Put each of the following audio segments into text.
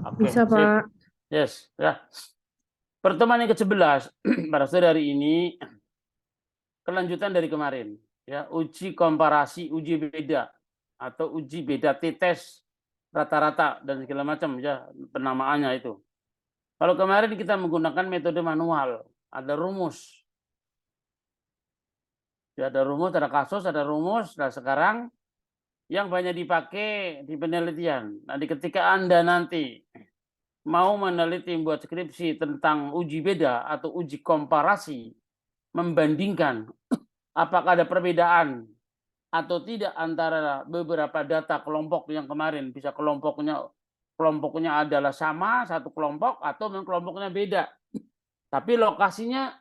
Oke, Bisa, sip. Pak. Yes, ya. Pertemuan yang ke-11 pada sore hari ini kelanjutan dari kemarin, ya, uji komparasi, uji beda atau uji beda t-test rata-rata dan segala macam ya penamaannya itu. Kalau kemarin kita menggunakan metode manual, ada rumus. Ya, ada rumus, ada kasus, ada rumus. Nah, sekarang yang banyak dipakai di penelitian. Nanti ketika Anda nanti mau meneliti buat skripsi tentang uji beda atau uji komparasi, membandingkan apakah ada perbedaan atau tidak antara beberapa data kelompok yang kemarin, bisa kelompoknya adalah sama satu kelompok atau memang kelompoknya beda. Tapi lokasinya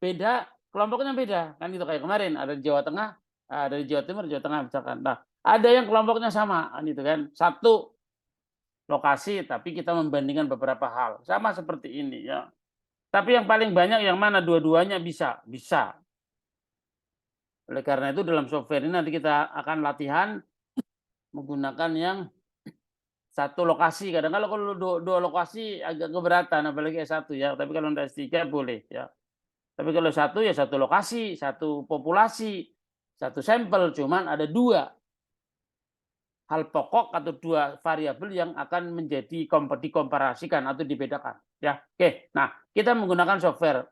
beda, kelompoknya beda. Kan itu kayak kemarin ada di Jawa Tengah, ada di Jawa Timur, Jawa Tengah misalkan. Nah, ada yang kelompoknya sama, kan itu kan. Satu lokasi tapi kita membandingkan beberapa hal. Sama seperti ini ya. Tapi yang paling banyak yang mana dua-duanya bisa? Bisa. Oleh karena itu dalam software ini nanti kita akan latihan menggunakan yang satu lokasi. Kadang-kadang kalau dua lokasi agak keberatan, apalagi S1 ya. Tapi kalau untuk S3 boleh ya. Tapi kalau satu ya satu lokasi, satu populasi, satu sampel. Cuman ada dua hal pokok atau dua variabel yang akan menjadi dikomparasikan atau dibedakan. Ya, oke. Nah, kita menggunakan software.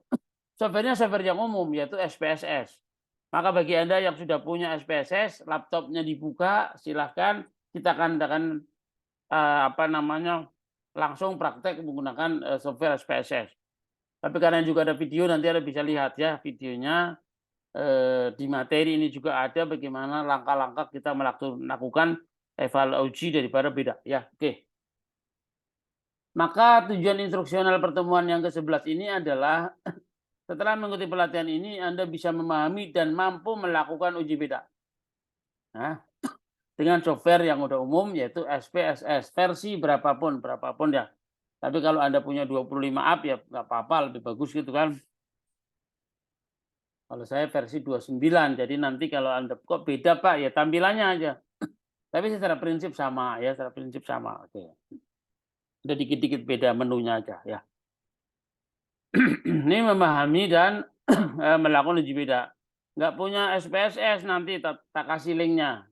Softwarenya software yang umum yaitu SPSS. Maka bagi Anda yang sudah punya SPSS, laptopnya dibuka, silahkan kita akan langsung praktek menggunakan software SPSS. Tapi karena juga ada video, nanti Anda bisa lihat ya videonya. Di materi ini juga ada bagaimana langkah-langkah kita melakukan evaluasi daripada beda. Ya, oke. Maka tujuan instruksional pertemuan yang ke-11 ini adalah setelah mengikuti pelatihan ini, Anda bisa memahami dan mampu melakukan uji beda. Nah, dengan software yang udah umum yaitu SPSS versi berapapun ya. Tapi kalau Anda punya 25 app ya nggak apa-apa, lebih bagus gitu kan. Kalau saya versi 29, jadi nanti kalau Anda kok beda Pak, ya tampilannya aja. Tapi secara prinsip sama ya, secara prinsip sama. Oke. Ada dikit-dikit beda menunya aja ya. Ini memahami dan melakukan uji beda. Nggak punya SPSS nanti tak kasih linknya.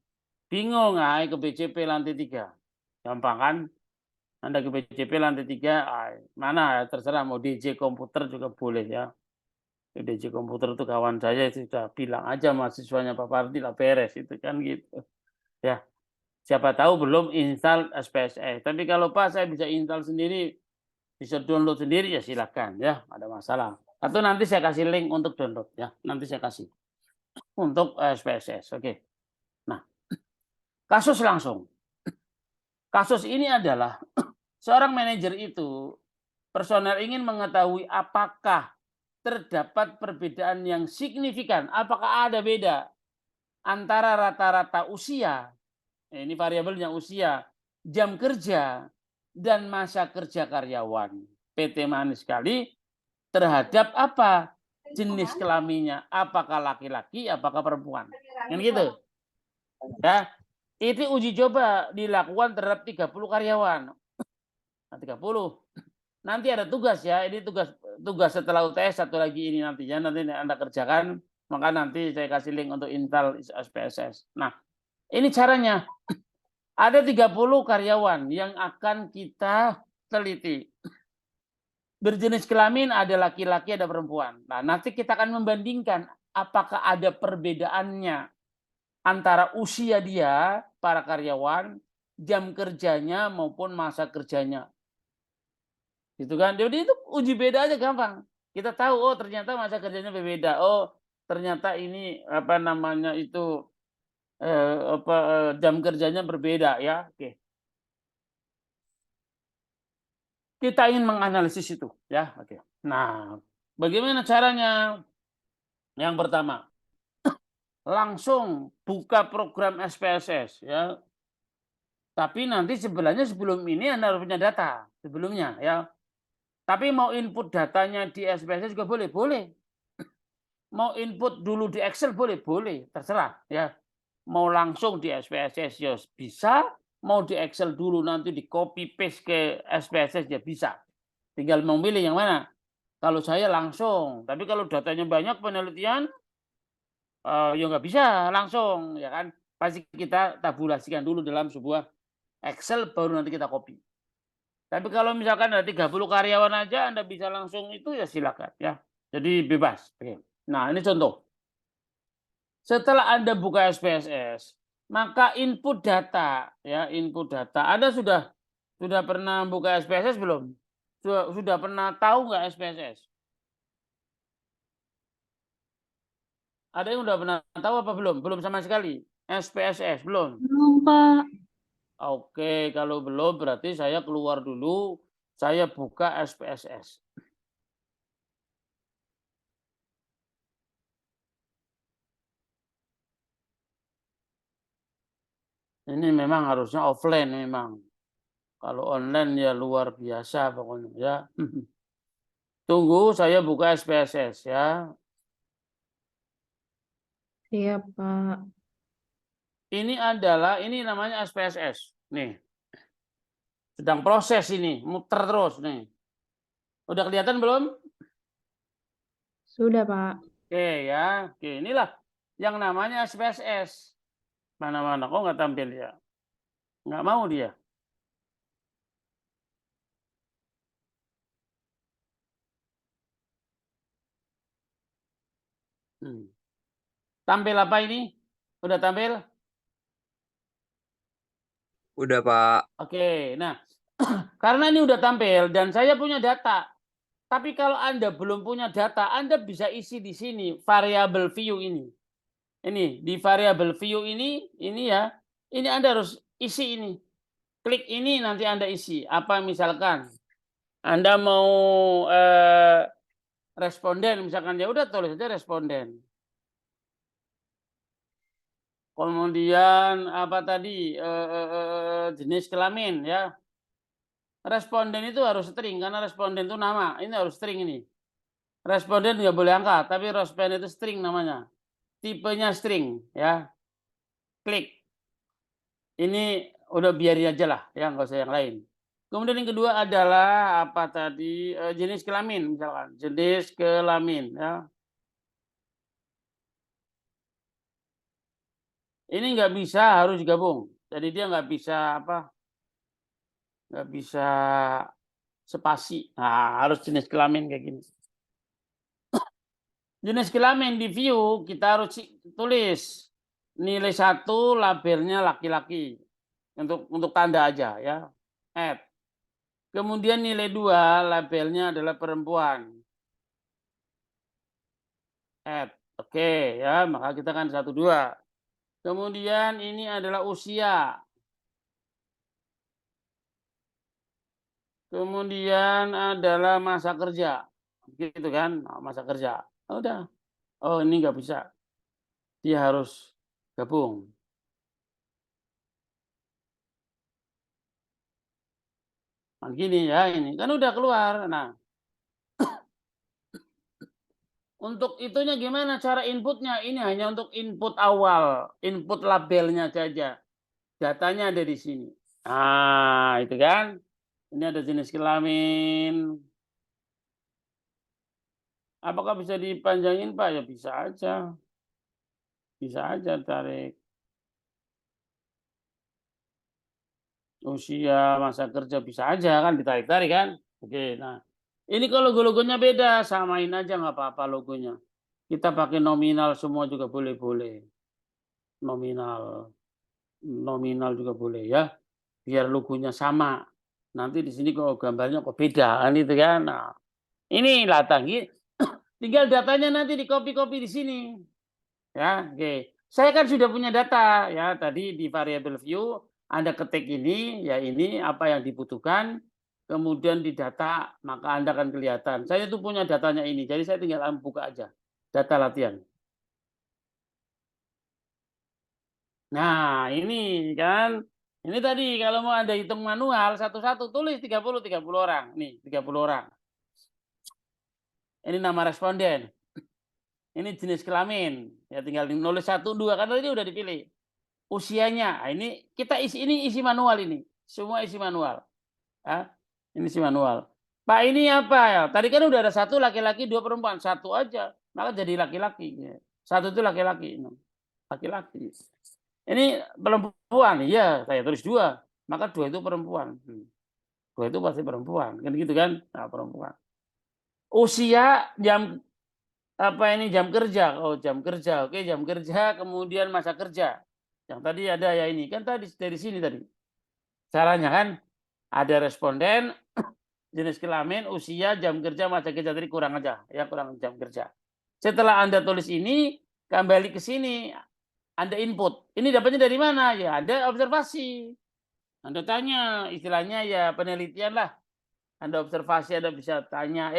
Bingung ke BCP lantai 3. Gampang kan? Anda ke BCP lantai 3, mana terserah mau DJ komputer juga boleh ya. DJ komputer itu kawan saya itu sudah bilang aja mahasiswanya Pak Pardi lah beres itu kan gitu. Ya, siapa tahu belum install SPSS. Tapi kalau Pak saya bisa install sendiri, bisa download sendiri ya silakan ya, ada masalah. Atau nanti saya kasih link untuk download ya. Nanti saya kasih untuk SPSS. Oke. Nah, kasus langsung. Kasus ini adalah seorang manajer itu personel ingin mengetahui apakah terdapat perbedaan yang signifikan, apakah ada beda antara rata-rata usia, ini variabelnya usia, jam kerja, dan masa kerja karyawan. PT manis sekali terhadap apa? Jenis kelaminnya, apakah laki-laki, apakah perempuan. Kan gitu. Ya, itu uji coba dilakukan terhadap 30 karyawan. Nah, 30. Nanti ada tugas ya, ini tugas setelah UTS satu lagi ini nantinya nanti Anda kerjakan, maka nanti saya kasih link untuk install SPSS. Nah, ini caranya. Ada 30 karyawan yang akan kita teliti. Berjenis kelamin ada laki-laki, ada perempuan. Nah, nanti kita akan membandingkan apakah ada perbedaannya antara usia dia, para karyawan, jam kerjanya maupun masa kerjanya. Gitu kan? Jadi itu uji beda aja gampang. Kita tahu oh ternyata masa kerjanya berbeda. Oh, ternyata ini jam kerjanya berbeda ya. Oke. Kita ingin menganalisis itu ya. Oke. Nah, bagaimana caranya? Yang pertama, langsung buka program SPSS ya. Tapi nanti sebelumnya sebelum ini Anda harus punya data sebelumnya ya. Tapi mau input datanya di SPSS juga boleh, boleh. Mau input dulu di Excel boleh, boleh, terserah ya. Mau langsung di SPSS ya bisa, mau di Excel dulu nanti di copy paste ke SPSS ya bisa. Tinggal memilih yang mana. Kalau saya langsung, tapi kalau datanya banyak penelitian ya nggak bisa langsung ya kan. Pasti kita tabulasikan dulu dalam sebuah Excel baru nanti kita copy. Tapi kalau misalkan ada 30 karyawan aja Anda bisa langsung itu ya silakan ya. Jadi bebas. Oke. Nah, ini contoh. Setelah Anda buka SPSS, maka input data ya, input data. Anda sudah pernah buka SPSS belum? Sudah pernah tahu nggak SPSS? Ada yang udah pernah tahu apa belum? Belum sama sekali. SPSS belum. Belum, Pak. Oke, kalau belum berarti saya keluar dulu, saya buka SPSS. Ini memang harusnya offline memang. Kalau online ya luar biasa pokoknya ya. Tunggu saya buka SPSS ya. Siap, Pak. Ini namanya SPSS. Nih. Sedang proses ini, muter terus nih. Udah kelihatan belum? Sudah, Pak. Oke ya. Oke, inilah yang namanya SPSS. Mana-mana kok nggak tampil ya? Nggak mau dia. Tampil apa ini? Udah tampil? Udah, Pak. Oke, nah karena ini udah tampil dan saya punya data. Tapi kalau Anda belum punya data, Anda bisa isi di sini variable view ini. Ini di variable view ini ya. Ini Anda harus isi ini. Klik ini nanti Anda isi. Apa misalkan Anda mau responden misalkan ya udah tulis aja responden. Kemudian apa tadi jenis kelamin ya. Responden itu harus string karena responden itu nama. Ini harus string ini. Responden nggak boleh angka, tapi responden itu string namanya. Tipenya string ya. Klik. Ini udah biarin aja lah ya, nggak usah yang lain. Kemudian yang kedua adalah apa tadi jenis kelamin misalkan. Jenis kelamin ya. Ini nggak bisa harus gabung. Jadi dia nggak bisa apa? Nggak bisa spasi. Nah, harus jenis kelamin kayak gini. Jenis kelamin di view kita harus tulis nilai 1 labelnya laki-laki. Untuk tanda aja ya. Add. Kemudian nilai 2 labelnya adalah perempuan. Add. Oke ya, maka kita kan 1 2. Kemudian ini adalah usia. Kemudian adalah masa kerja. Gitu kan, masa kerja. Udah. Oh, ini nggak bisa. Dia harus gabung. Nah, gini ya ini. Kan udah keluar. Nah, untuk itunya gimana cara inputnya? Ini hanya untuk input awal. Input labelnya saja. Datanya ada di sini. Nah, itu kan. Ini ada jenis kelamin. Apakah bisa dipanjangin, Pak? Ya bisa aja. Bisa aja tarik. Usia, masa kerja bisa aja kan ditarik-tarik kan. Oke, nah. Ini kalau logonya beda, samain aja nggak apa-apa logonya. Kita pakai nominal semua juga boleh-boleh. Nominal. Nominal juga boleh ya. Biar logonya sama. Nanti di sini kok gambarnya kok beda kan itu kan. Nah, ini latang. Tinggal datanya nanti di copy-copy di sini. Ya, oke. Saya kan sudah punya data ya tadi di variable view Anda ketik ini ya ini apa yang dibutuhkan kemudian di data maka Anda akan kelihatan. Saya tuh punya datanya ini. Jadi saya tinggal buka aja data latihan. Nah, ini kan ini tadi kalau mau Anda hitung manual satu-satu tulis 30 orang. Nih, 30 orang. Ini nama responden. Ini jenis kelamin. Ya tinggal nulis 1 2 kan tadi udah dipilih. usianya. Nah, ini kita isi manual ini. Semua isi manual. Ya, ini isi manual. Pak ini apa ya? Tadi kan udah ada 1 laki-laki 2 perempuan. 1 aja. Maka jadi laki-laki. 1 itu laki-laki. Laki-laki. Ini perempuan. Iya, saya tulis 2. Maka 2 itu perempuan. 2 itu pasti perempuan. Kan gitu kan? Nah, perempuan. Usia jam jam kerja. Oh, jam kerja. Oke, jam kerja, kemudian masa kerja. Yang tadi ada ya ini. Kan tadi dari sini tadi. Caranya kan ada responden, jenis kelamin, usia, jam kerja, masa kerja, tadi kurang aja, ya kurang jam kerja. Setelah Anda tulis ini, kembali ke sini, Anda input. Ini dapatnya dari mana? Ya, Anda observasi. Anda tanya, istilahnya ya penelitian lah. Anda observasi, Anda bisa tanya,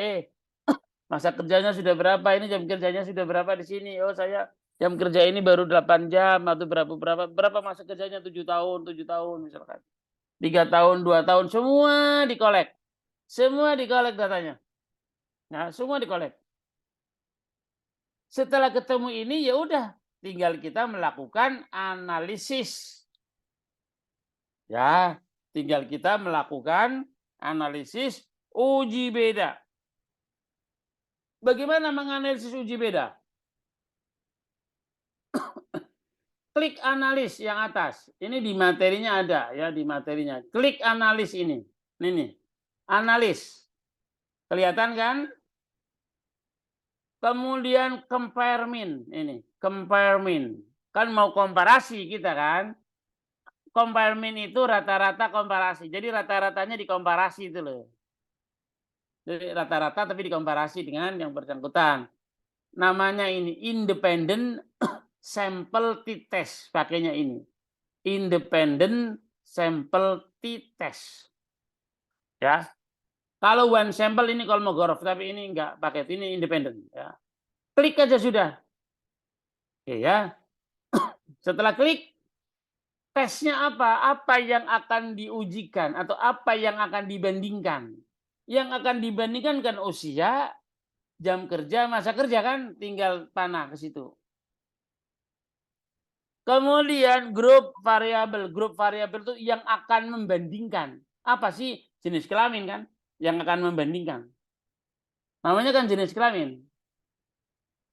masa kerjanya sudah berapa? Ini jam kerjanya sudah berapa di sini? Oh, saya jam kerja ini baru 8 jam atau berapa masa kerjanya 7 tahun, 7 tahun misalkan. 3 tahun, 2 tahun, semua dikolek. Semua dikolek datanya. Nah, semua dikolek. Setelah ketemu ini ya udah, tinggal kita melakukan analisis. Ya, tinggal kita melakukan analisis uji beda. Bagaimana menganalisis uji beda? Klik analis yang atas. Ini di materinya ada ya, di materinya. Klik analis ini. Ini nih. Analis. Kelihatan kan? Kemudian compare mean ini, compare mean. Kan mau komparasi kita kan? Compare mean itu rata-rata komparasi. Jadi rata-ratanya dikomparasi itu loh. Jadi rata-rata tapi dikomparasi dengan yang bersangkutan. Namanya ini independent sample t-test, pakainya ini. Independent sample t-test. Ya. Kalau one sample ini Kolmogorov, tapi ini enggak pakai, ini independent ya. Klik aja sudah. Oke ya. Setelah klik, tesnya apa? Apa yang akan diujikan atau apa yang akan dibandingkan? Yang akan dibandingkan kan usia, jam kerja, masa kerja kan, tinggal panah ke situ. Kemudian grup variabel itu yang akan membandingkan. Apa sih? Jenis kelamin kan, yang akan membandingkan. Namanya kan jenis kelamin.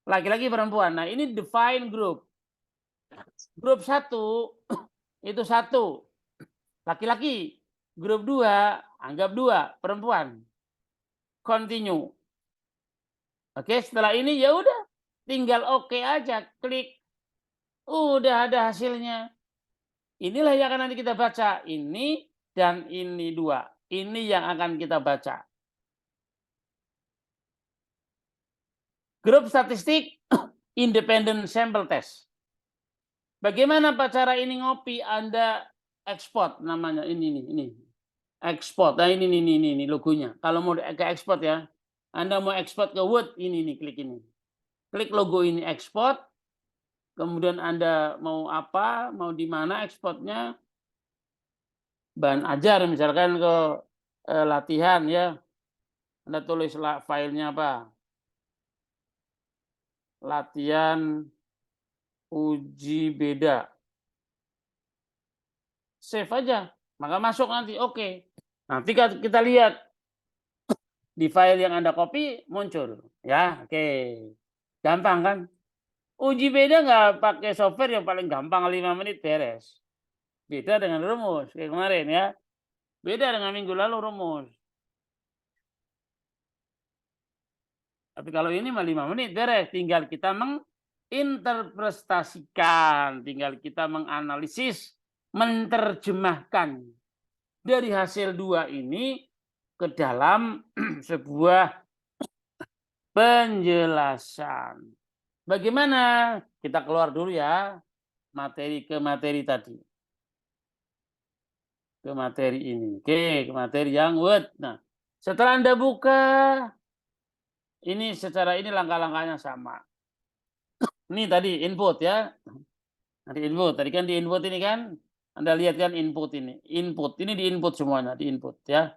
Laki-laki perempuan. Nah, ini define group. Grup 1 itu 1 laki-laki. Grup 2 anggap 2 perempuan. Continue. Oke, setelah ini ya udah, tinggal oke aja, klik. Udah ada hasilnya. Inilah yang akan nanti kita baca. Ini dan ini 2. Ini yang akan kita baca. Grup statistik independent sample test. Bagaimana Pak cara ini ngopi? Anda ekspor namanya ini. Ekspor. Nah ini logonya. Kalau mau ke ekspor ya. Anda mau ekspor ke Word, ini klik ini. Klik logo ini ekspor. Kemudian Anda mau apa, mau di mana ekspornya, bahan ajar misalkan ke latihan ya. Anda tulis filenya apa? Latihan uji beda. Save aja, maka masuk nanti, oke. Nanti kita lihat di file yang Anda copy muncul, ya, oke. Gampang kan? Uji beda nggak pakai software yang paling gampang 5 menit beres. Beda dengan rumus kayak kemarin ya. Beda dengan minggu lalu rumus. Tapi kalau ini mah 5 menit beres. Tinggal kita menginterpretasikan, tinggal kita menganalisis, menerjemahkan dari hasil 2 ini ke dalam sebuah penjelasan. Bagaimana? Kita keluar dulu ya ke materi tadi. Ke materi ini. Oke, ke materi yang Word. Nah, setelah Anda buka, ini secara ini langkah-langkahnya sama. Ini tadi input ya. Nanti input. Tadi kan di input ini kan. Anda lihat kan input ini. Input. Ini di input semuanya. Di input ya.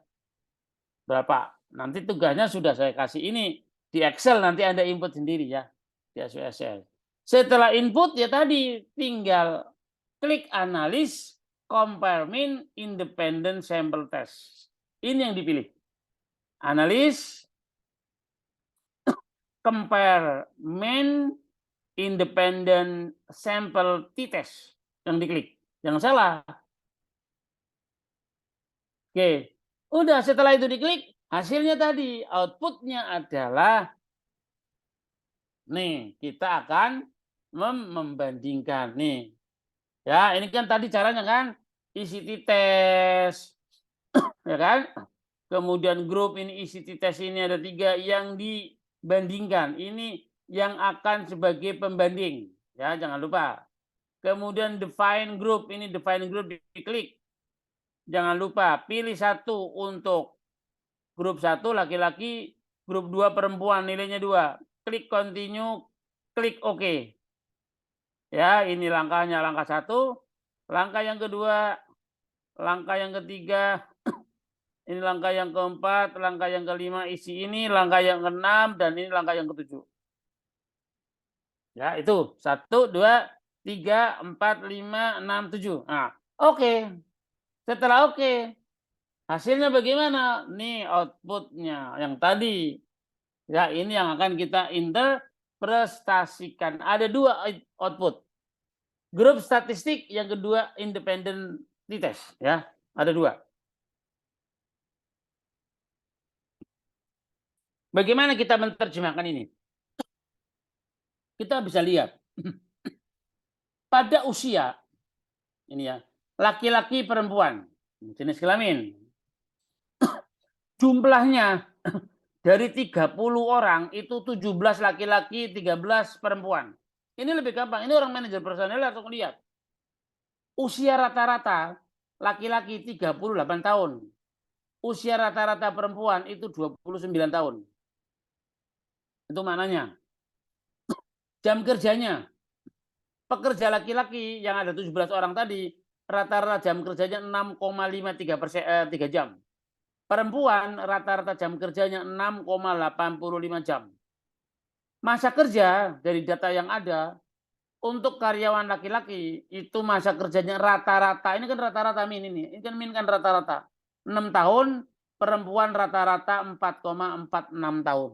Berapa? Nanti tugasnya sudah saya kasih ini. Di Excel nanti Anda input sendiri ya. Di SPSS. Setelah input ya tadi tinggal klik analis, compare mean, independent sample test. Ini yang dipilih. Analis, compare mean, independent sample t-test. Yang diklik. Jangan salah. Oke. Udah setelah itu diklik, hasilnya tadi outputnya adalah nih, kita akan membandingkan nih. Ya, ini kan tadi caranya kan ICT test, ya kan? Kemudian grup ini ICT test ini ada 3 yang dibandingkan. Ini yang akan sebagai pembanding, ya jangan lupa. Kemudian define group, ini define group diklik. Jangan lupa pilih satu untuk grup 1 laki-laki, grup 2 perempuan, nilainya 2. Klik continue, klik OK. Ya, ini langkahnya, langkah 1. Langkah yang kedua, langkah yang ketiga, ini langkah yang keempat, langkah yang kelima isi ini, langkah yang keenam, dan ini langkah yang ketujuh. Ya, itu 1, 2, 3, 4, 5, 6, 7. Nah, oke. Setelah oke, hasilnya bagaimana? Nih outputnya yang tadi. Ya, ini yang akan kita interpretasikan. Ada 2 output. Grup statistik, yang kedua independent t-test. Ya, ada 2. Bagaimana kita menerjemahkan ini? Kita bisa lihat pada usia ini ya, laki-laki perempuan jenis kelamin, jumlahnya dari 30 orang itu 17 laki-laki, 13 perempuan. Ini lebih gampang. Ini orang manajer personel langsung lihat. Usia rata-rata laki-laki 38 tahun. Usia rata-rata perempuan itu 29 tahun. Itu maknanya. Jam kerjanya. Pekerja laki-laki yang ada 17 orang tadi, rata-rata jam kerjanya 6,53 jam. Perempuan rata-rata jam kerjanya 6,85 jam. Masa kerja dari data yang ada, untuk karyawan laki-laki itu masa kerjanya rata-rata, ini kan rata-rata min ini kan min kan rata-rata 6 tahun, perempuan rata-rata 4,46 tahun.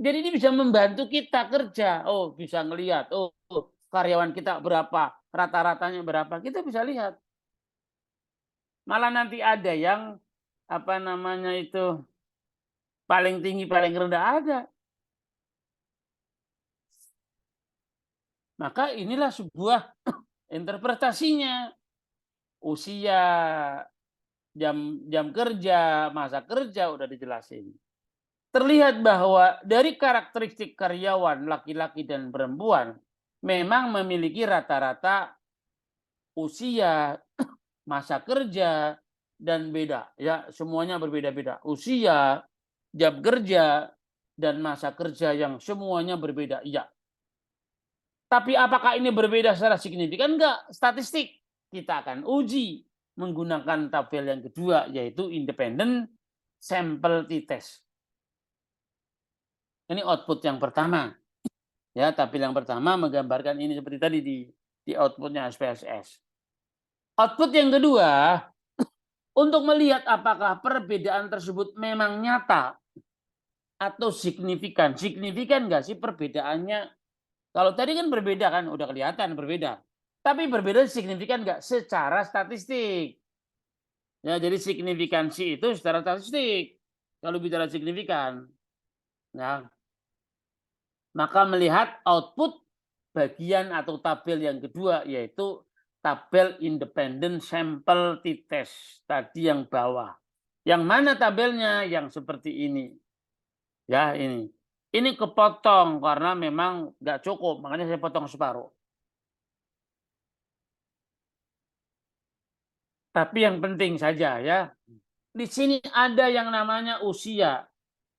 Jadi ini bisa membantu kita kerja. Oh, bisa ngelihat. Oh, karyawan kita berapa, rata-ratanya berapa. Kita bisa lihat. Malah nanti ada yang apa namanya itu paling tinggi, paling rendah ada. Maka inilah sebuah interpretasinya. Usia, jam kerja, masa kerja udah dijelasin. Terlihat bahwa dari karakteristik karyawan laki-laki dan perempuan memang memiliki rata-rata usia, masa kerja, dan beda. Ya, semuanya berbeda-beda. Usia, jam kerja, dan masa kerja yang semuanya berbeda. Iya. Tapi apakah ini berbeda secara signifikan? Enggak. Statistik. Kita akan uji menggunakan tabel yang kedua, yaitu independent sample t-test. Ini output yang pertama. Ya, tabel yang pertama menggambarkan ini seperti tadi di outputnya SPSS. Output yang kedua, untuk melihat apakah perbedaan tersebut memang nyata atau signifikan. Signifikan nggak sih perbedaannya? Kalau tadi kan berbeda kan, udah kelihatan berbeda. Tapi berbeda signifikan nggak secara statistik? Ya, jadi signifikansi itu secara statistik. Kalau bicara signifikan, ya, maka melihat output bagian atau tabel yang kedua, yaitu tabel independent sample t-test tadi yang bawah. Yang mana tabelnya? Yang seperti ini. Ya, ini. Ini kepotong karena memang nggak cukup, makanya saya potong separuh. Tapi yang penting saja ya, di sini ada yang namanya usia,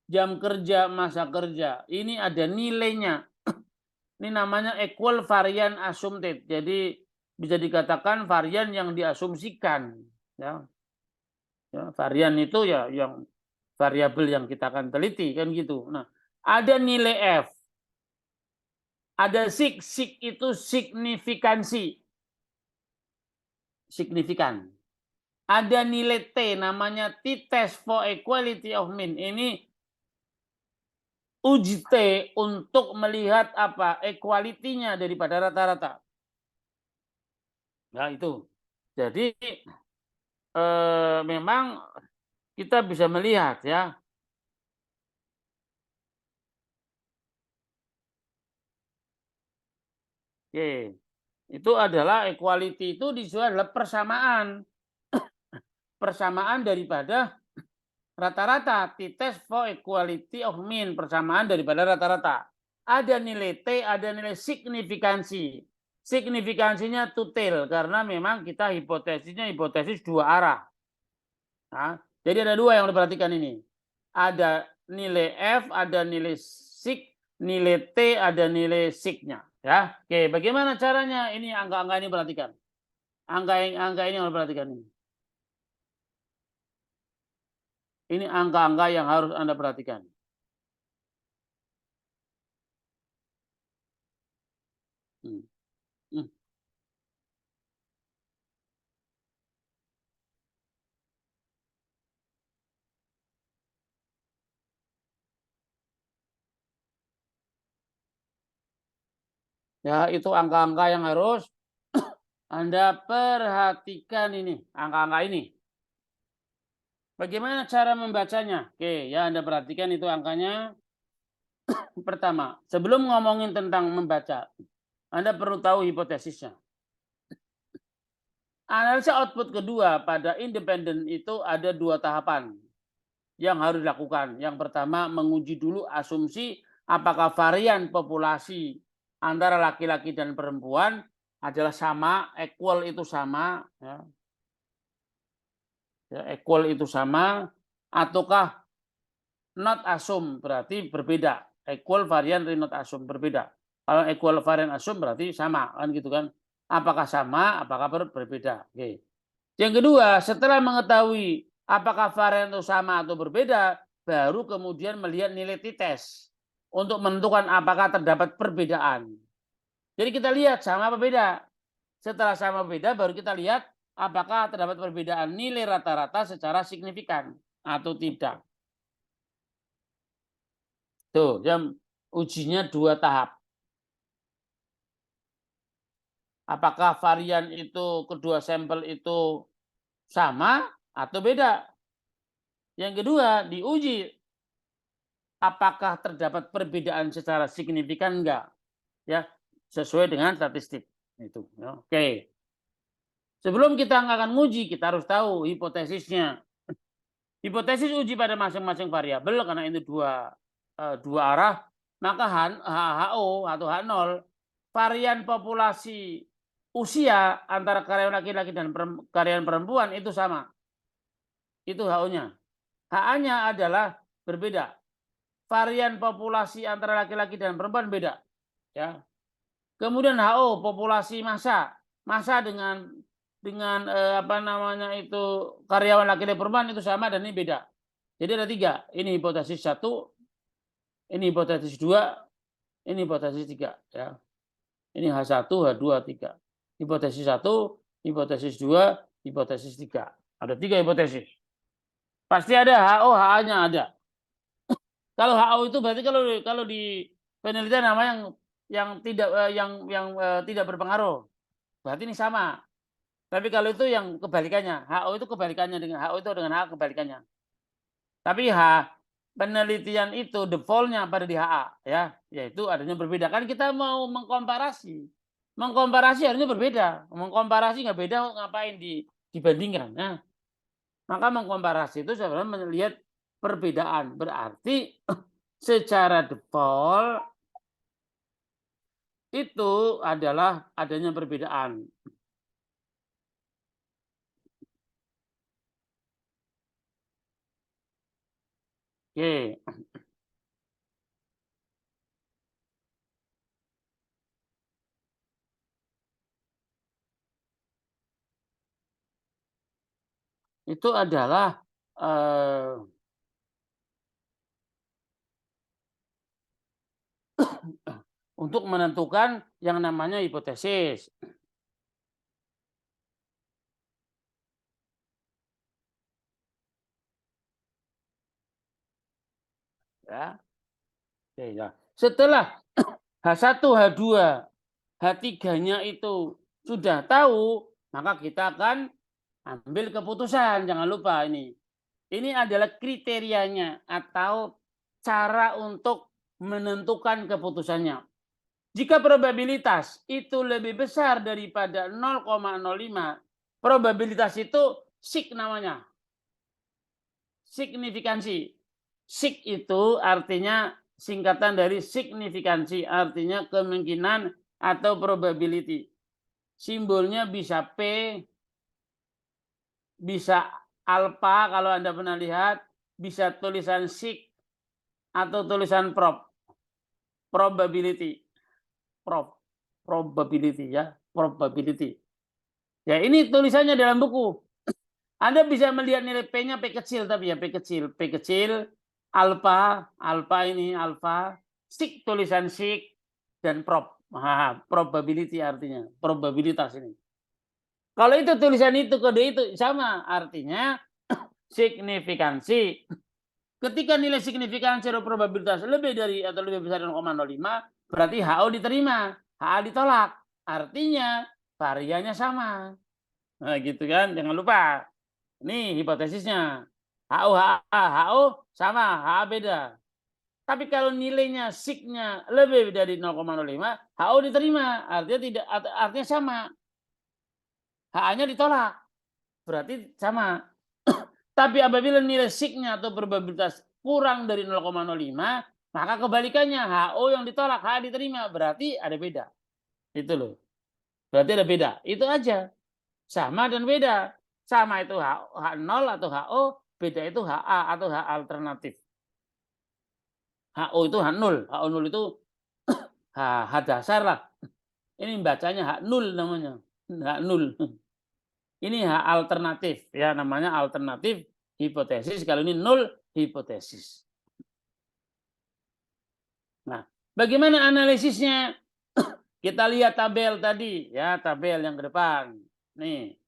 jam kerja, masa kerja. Ini ada nilainya. Ini namanya equal varian assumpted. Jadi bisa dikatakan varian yang diasumsikan. Ya. Ya, varian itu ya yang variabel yang kita akan teliti kan gitu. Nah, ada nilai F. Ada sig itu signifikansi. signifikan. Ada nilai T namanya t-test for equality of mean. Ini uji T untuk melihat apa? Equality-nya daripada rata-rata. Nah, itu. Jadi memang kita bisa melihat ya. Oke. Itu adalah equality itu disuruh adalah persamaan. Persamaan daripada rata-rata. T-test for equality of mean. Persamaan daripada rata-rata. Ada nilai T, ada nilai signifikansi. Signifikansinya tutil karena memang kita hipotesisnya hipotesis dua arah. Nah, jadi ada dua yang diperhatikan ini. Ada nilai F, ada nilai sig, nilai T, ada nilai sig-nya. Ya, oke. Bagaimana caranya? Ini angka-angka ini perhatikan. Angka ini yang diperhatikan ini. Ini angka-angka yang harus Anda perhatikan. Hmm. Hmm. Ya, itu angka-angka yang harus Anda perhatikan ini, angka-angka ini. Bagaimana cara membacanya? Oke, ya Anda perhatikan itu angkanya. Pertama, sebelum ngomongin tentang membaca, Anda perlu tahu hipotesisnya. Analisa output kedua pada independen itu ada dua tahapan yang harus dilakukan. Yang pertama, menguji dulu asumsi apakah varian populasi antara laki-laki dan perempuan adalah sama, equal itu sama, ya. Equal itu sama, ataukah not assume berarti berbeda. Equal varian not assume berbeda. Kalau equal varian assume berarti sama, kan gitu kan? Apakah sama, apakah berbeda? Oke. Yang kedua, setelah mengetahui apakah varian itu sama atau berbeda, baru kemudian melihat nilai t-test untuk menentukan apakah terdapat perbedaan. Jadi kita lihat sama apa beda. Setelah sama beda, baru kita lihat apakah terdapat perbedaan nilai rata-rata secara signifikan atau tidak. Tuh, yang ujinya dua tahap. Apakah varian itu kedua sampel itu sama atau beda? Yang kedua, diuji apakah terdapat perbedaan secara signifikan enggak? Ya, sesuai dengan statistik itu. Ya. Oke. Sebelum kita akan nguji, kita harus tahu hipotesisnya. Hipotesis uji pada masing-masing variabel karena itu dua arah, maka HO atau H0 varian populasi usia antara karyawan laki-laki dan karyawan perempuan itu sama. Itu HO-nya. HA-nya adalah berbeda. Varian populasi antara laki-laki dan perempuan beda. Ya. Kemudian HO populasi massa dengan apa namanya itu karyawan laki-laki perempuan itu sama dan ini beda. Jadi ada tiga. Ini hipotesis satu, ini hipotesis dua, ini hipotesis tiga. Ya. Ini H1, H2, H3. Hipotesis satu, hipotesis dua, hipotesis tiga. Ada tiga hipotesis. Pasti ada HO, HA-nya ada. Kalau HO itu berarti kalau di penelitian nama yang tidak berpengaruh. Berarti ini sama. Tapi kalau itu yang kebalikannya, HO itu kebalikannya dengan HO itu dengan HA kebalikannya. Tapi penelitian itu defaultnya pada di HA ya, yaitu adanya berbeda. Kan kita mau mengkomparasi. Mengkomparasi harusnya berbeda. Mengkomparasi nggak beda ngapain dibandingkan. Nah, maka mengkomparasi itu sebenarnya melihat perbedaan. Berarti secara default itu adalah adanya perbedaan. Oke. Itu adalah untuk menentukan yang namanya hipotesis. Ya. Oke, ya. Setelah H1, H2, H3-nya itu sudah tahu, maka kita akan ambil keputusan. Jangan lupa ini. Ini adalah kriterianya atau cara untuk menentukan keputusannya. Jika probabilitas itu lebih besar daripada 0,05, probabilitas itu sig namanya. Signifikansi. Sig itu artinya singkatan dari signifikansi, artinya kemungkinan atau probability. Simbolnya bisa P, bisa alpha kalau Anda pernah lihat, bisa tulisan sig atau tulisan probability. Probability ya, probability. Ya, ini tulisannya dalam buku. Anda bisa melihat nilai P-nya P kecil tapi ya P kecil, alpha ini alpha, sig tulisan sig dan probability artinya, probabilitas ini. Kalau itu tulisan itu kode itu sama artinya signifikansi. Ketika nilai signifikansi atau probabilitas lebih dari atau lebih besar dari 0,05, berarti HO diterima, HA ditolak. Artinya variannya sama. Nah, gitu kan? Jangan lupa. Ini hipotesisnya. HO sama, HA beda. Tapi kalau nilainya sig-nya lebih dari 0,05, HO diterima. Artinya sama. HA-nya ditolak. Berarti sama. Tapi apabila nilai sig-nya atau probabilitas kurang dari 0,05, maka kebalikannya HO yang ditolak, HA diterima. Berarti ada beda. Itu loh. Berarti ada beda. Itu aja. Sama dan beda. Sama itu H0 atau HO, beda itu HA atau H alternatif. HO itu H0. HO0 itu H dasar lah. Ini bacanya H0 namanya. H0. Ini H alternatif. Ya, namanya alternatif hipotesis. Kalau ini nol hipotesis. Nah, bagaimana analisisnya? Kita lihat tabel tadi. Ya, tabel yang ke depan. Nih.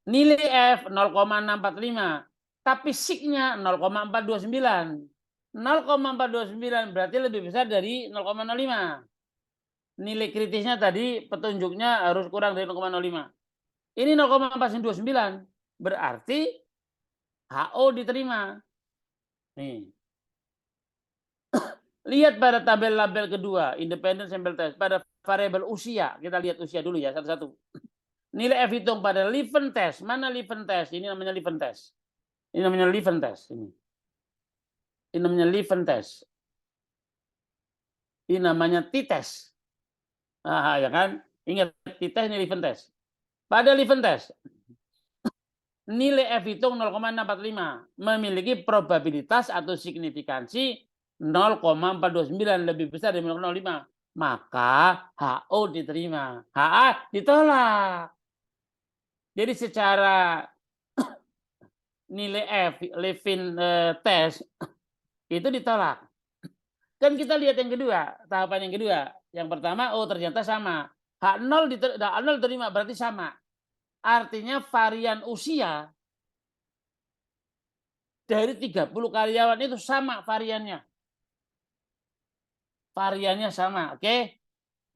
Nilai F 0,645. Tapi sig-nya 0,429. 0,429 berarti lebih besar dari 0,05. Nilai kritisnya tadi petunjuknya harus kurang dari 0,05. Ini 0,429. Berarti HO diterima. Nih. Lihat pada tabel label kedua, independent sample test. Pada variabel usia, kita lihat usia dulu ya, satu-satu. Nilai F hitung pada Leven test. Mana Leven test? Ini namanya Leven test. Ini namanya Leven test. Ini namanya Leven test. Ini namanya t-test. Nah, ya kan? Ingat, t-test ini Leven test. Pada Leven test, nilai F hitung 0,645 memiliki probabilitas atau signifikansi 0,429 lebih besar dari 0,05. Maka HO diterima, HA ditolak. Jadi secara nilai F Levin test itu ditolak. Kan kita lihat yang kedua, tahapan yang kedua. Yang pertama, oh ternyata sama. H0 diterima berarti sama. Artinya varian usia dari 30 karyawan itu sama variannya. Variannya sama, oke?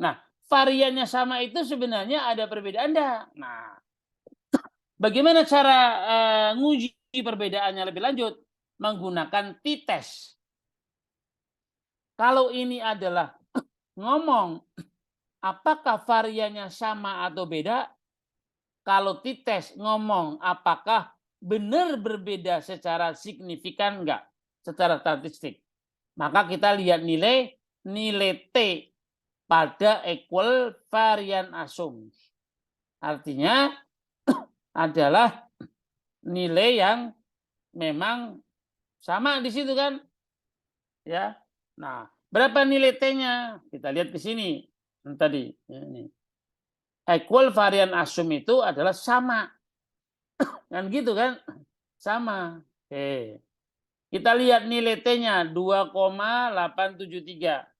Nah, variannya sama itu sebenarnya ada perbedaan enggak? Nah, bagaimana cara nguji perbedaannya lebih lanjut? Menggunakan t-test. Kalau ini adalah ngomong apakah variannya sama atau beda? Kalau t-test ngomong apakah benar berbeda secara signifikan enggak? Secara statistik. Maka kita lihat nilai T pada equal varian assumption. Artinya adalah nilai yang memang sama di situ kan? Ya. Nah, berapa nilai T-nya? Kita lihat ke sini. Tadi ini. Equal varian assumption itu adalah sama. Kan gitu kan? Sama. Oke. Kita lihat nilai T-nya 2,873.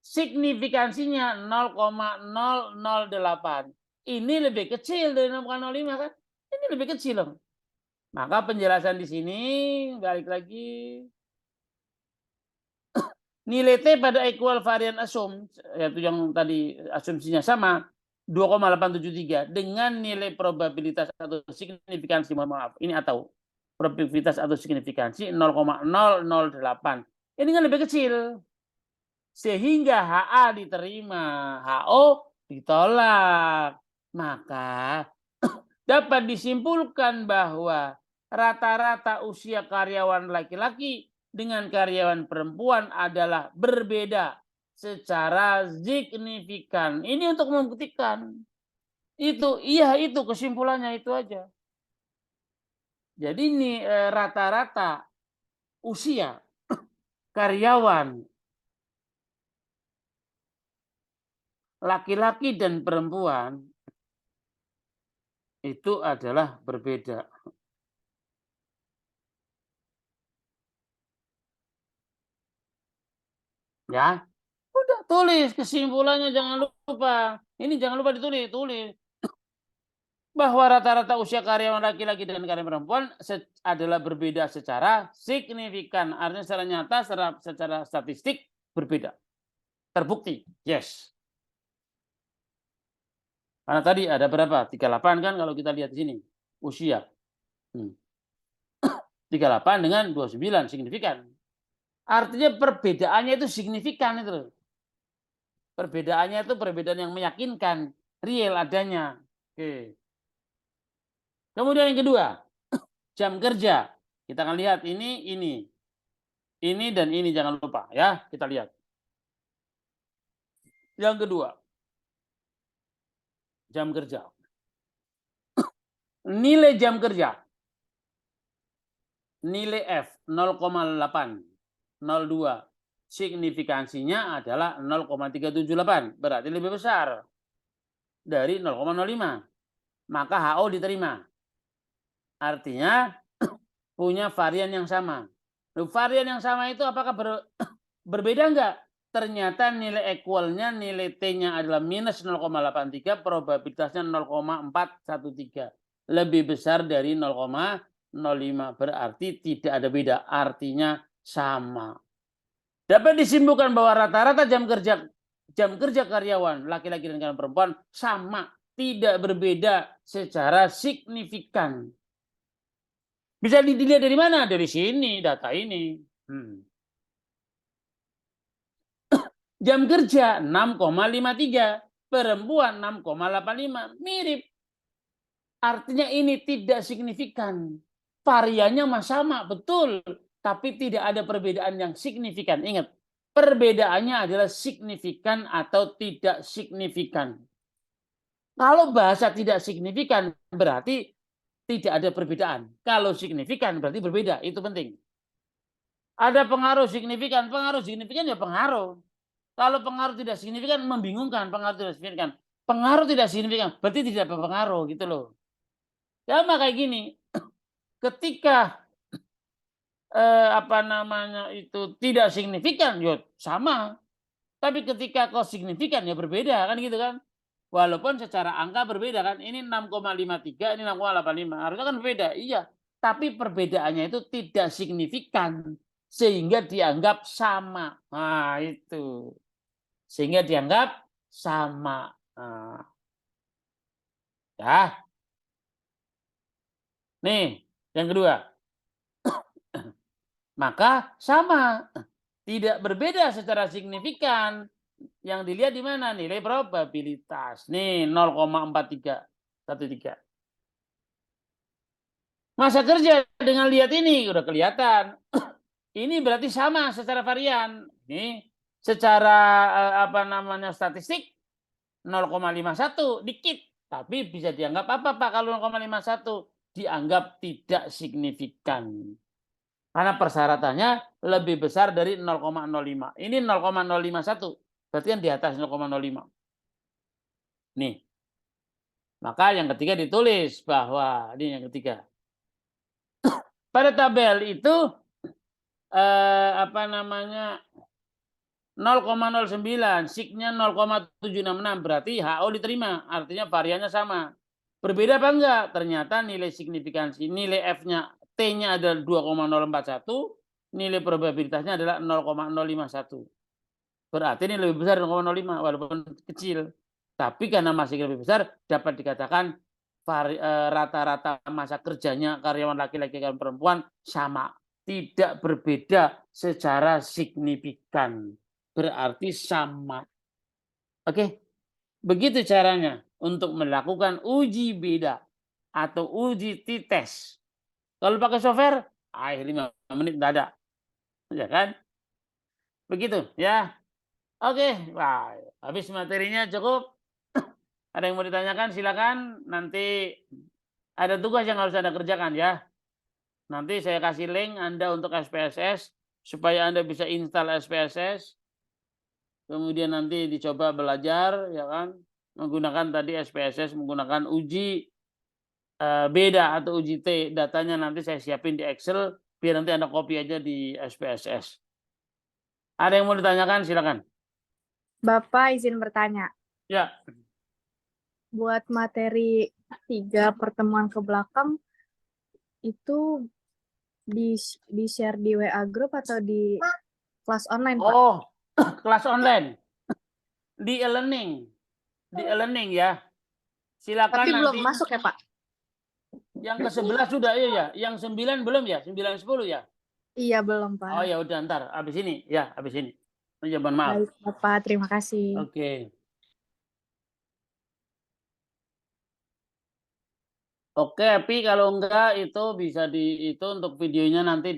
Signifikansinya 0,008. Ini lebih kecil dari 0,05 kan? Ini lebih kecil loh. Maka penjelasan di sini balik lagi Nilai T pada equal varian assume, yaitu yang tadi asumsinya sama, 2,873 dengan nilai probabilitas atau signifikansi, mohon maaf, ini atau probabilitas atau signifikansi 0,008. Ini kan lebih kecil. Sehingga HA diterima, HO ditolak. Maka dapat disimpulkan bahwa rata-rata usia karyawan laki-laki dengan karyawan perempuan adalah berbeda secara signifikan. Ini untuk membuktikan. Itu kesimpulannya itu aja. Jadi ini rata-rata usia karyawan laki-laki dan perempuan itu adalah berbeda. Ya, udah tulis kesimpulannya, jangan lupa. Ini jangan lupa tulis. Bahwa rata-rata usia karyawan laki-laki dan karyawan perempuan adalah berbeda secara signifikan. Artinya secara nyata, secara statistik berbeda. Terbukti. Yes. Karena tadi ada berapa? 38 kan kalau kita lihat di sini. Usia. 38 dengan 29 signifikan. Artinya perbedaannya itu signifikan itu. Perbedaannya itu perbedaan yang meyakinkan, real adanya. Oke. Kemudian yang kedua, jam kerja. Kita akan lihat ini dan ini jangan lupa ya, kita lihat. Yang kedua, jam kerja. Nilai jam kerja. Nilai F 0,802. Signifikansinya adalah 0,378. Berarti lebih besar dari 0,05. Maka HO diterima. Artinya punya varian yang sama. Varian yang sama itu apakah berbeda enggak? Ternyata nilai equalnya, nilai T-nya adalah minus 0,83, probabilitasnya 0,413. Lebih besar dari 0,05. Berarti tidak ada beda. Artinya sama. Dapat disimpulkan bahwa rata-rata jam kerja karyawan laki-laki dan karyawan perempuan sama, tidak berbeda secara signifikan. Bisa dilihat dari mana? Dari sini, data ini. Jam kerja 6,53, perempuan 6,85, mirip. Artinya ini tidak signifikan. Variannya sama, betul. Tapi tidak ada perbedaan yang signifikan. Ingat, perbedaannya adalah signifikan atau tidak signifikan. Kalau bahasa tidak signifikan berarti tidak ada perbedaan. Kalau signifikan berarti berbeda. Itu penting. Ada pengaruh signifikan ya pengaruh. Kalau pengaruh tidak signifikan membingungkan, pengaruh tidak signifikan. Pengaruh tidak signifikan berarti tidak berpengaruh gitu loh. Sama kayak gini. Ketika itu tidak signifikan, ya sama. Tapi ketika kok signifikan ya berbeda kan gitu kan. Walaupun secara angka berbeda kan. Ini 6,53, ini 6,85. Harusnya kan berbeda. Iya. Tapi perbedaannya itu tidak signifikan. Sehingga dianggap sama. Nah itu. Sehingga dianggap sama. Nah. Ya. Nih, yang kedua. Maka sama. Tidak berbeda secara signifikan. Yang dilihat di mana? Nilai probabilitas. Nih 0,4313. Masa kerja dengan lihat ini udah kelihatan. Ini berarti sama secara varian. Ini secara statistik 0,51 dikit. Tapi bisa dianggap apa Pak kalau 0,51? Dianggap tidak signifikan. Karena persyaratannya lebih besar dari 0,05. Ini 0,051. Berarti kan di atas 0,05. Nih. Maka yang ketiga ditulis bahwa ini yang ketiga. Pada tabel itu 0,09, signya 0,766 berarti HO diterima, artinya variannya sama. Berbeda apa enggak? Ternyata nilai signifikansi, nilai F-nya T-nya adalah 2,041, nilai probabilitasnya adalah 0,051. Berarti ini lebih besar 0,05 walaupun kecil. Tapi karena masih lebih besar, dapat dikatakan rata-rata masa kerjanya karyawan laki-laki dan perempuan sama. Tidak berbeda secara signifikan. Berarti sama. Oke, begitu caranya untuk melakukan uji beda atau uji t-test. Kalau pakai software, 5 menit tidak ada. Ya kan? Begitu ya. Oke, wah, habis materinya cukup. Ada yang mau ditanyakan silakan. Nanti ada tugas yang harus Anda kerjakan ya. Nanti saya kasih link Anda untuk SPSS supaya Anda bisa install SPSS. Kemudian nanti dicoba belajar ya kan menggunakan tadi SPSS menggunakan uji beda atau uji T. Datanya nanti saya siapin di Excel biar nanti Anda copy aja di SPSS. Ada yang mau ditanyakan silakan. Bapak izin bertanya. Ya. Buat materi 3 pertemuan ke belakang itu di share di WA group atau di kelas online, Pak? Oh, kelas online. Di e-learning ya. Silakan Tapi belum nanti masuk ya, Pak? yang ke-11 sudah ya. Yang 9 belum ya? 9 10 ya? Iya, belum, Oh Pak. ya udah ntar habis ini ya, habis ini. Ya, mohon maaf. Baik, Bapak. Terima kasih. Oke. Oke, Pi kalau enggak itu bisa itu untuk videonya nanti